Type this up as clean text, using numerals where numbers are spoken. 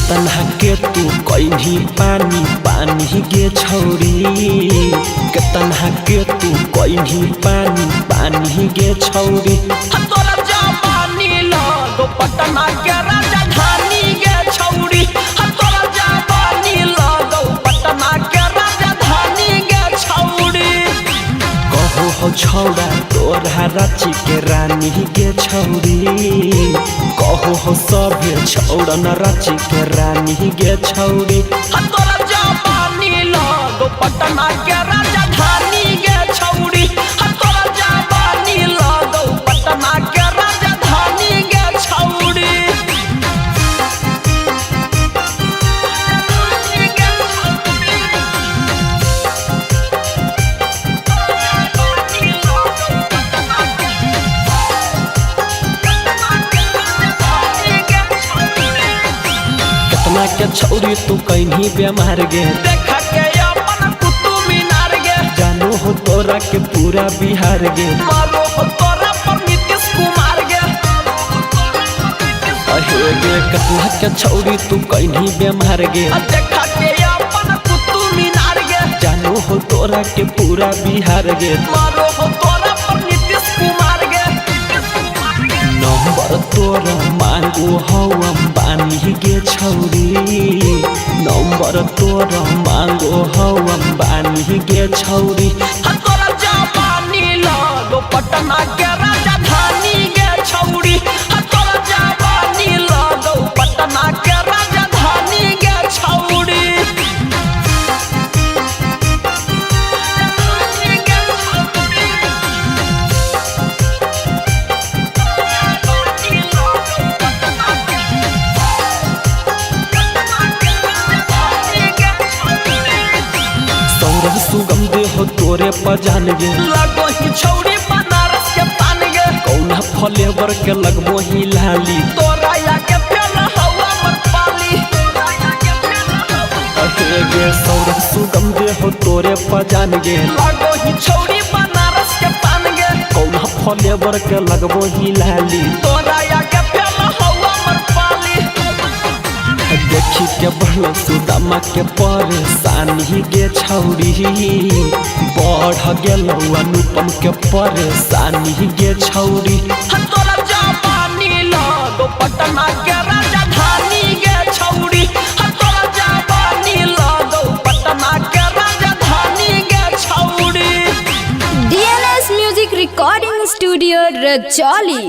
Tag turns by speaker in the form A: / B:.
A: केतना के तू कहीं पानी पानी गे छौरी केतना के तू कहीं पानी पानी गे छौरी
B: तोरा जवानी लगो पटना के राजधानी गे छौरी तोरा जवानी लगो पटना के राजधानी गे छौरी
A: कहो हो छौड़ा तोरा रांची के रानी गे छौरी कहो हो सभे छौड़न रांची के रानी गे छौरी
B: तोरा जवानी लगो पटना के राजधानी गे छौरी तोरा जवानी लगो पटना के राजधानी गे छौरी
A: केतना के छौरी तू कहीं बेमार गे
B: देखा के अपन कुतुब मीनार गे
A: जानू हो तोरा के पूरा बिहार गे
B: मारो हो तोरा पर नीतीश कुमार गे
A: अहे गे केतना के छौरी तू कहीं बेमार गे
B: देखा के अपन कुतुब मीनार गे
A: जानू हो तोरा के पूरा बिहार गे
B: मारो हो तोरा पर नीतीश कुमार गे
A: नंबर तोरा मांगो हो अंबानी गे छौरी नंबर तोरा मांगो हो अंबानी गे छौरी
B: तोरा जवानी लगो पटना के राजधानी गे छौरी तोरा जवानी लगो पटना के राजधानी गे छौरी
A: सौरभ सुगम दे हो तोरे पजान गे
B: लगो ही छौरी बनारस के पान गे
A: कौना फ्लेवर के लगबो ही लाली
B: तोरा या के फेल हवा मर पाली
A: अहे गे सौरभ सुगम दे हो तोरे पजान गे
B: लगो ही छौरी बनारस के पान गे
A: कौना फ्लेवर के लगबो ही लाली
B: तोरा या के फेल हवा मर पाली
A: देखी के बढ़ सुदामा के परेशानी गे छौरी बढ़ गेलौ अनुपम के परेशानी गे छौरी
B: तोरा जवानी लगो पटना के राजधानी गे छौरी तोरा जवानी लगो पटना के राजधानी गे छौरी
C: DNS Music Recording Studio, Rajoli।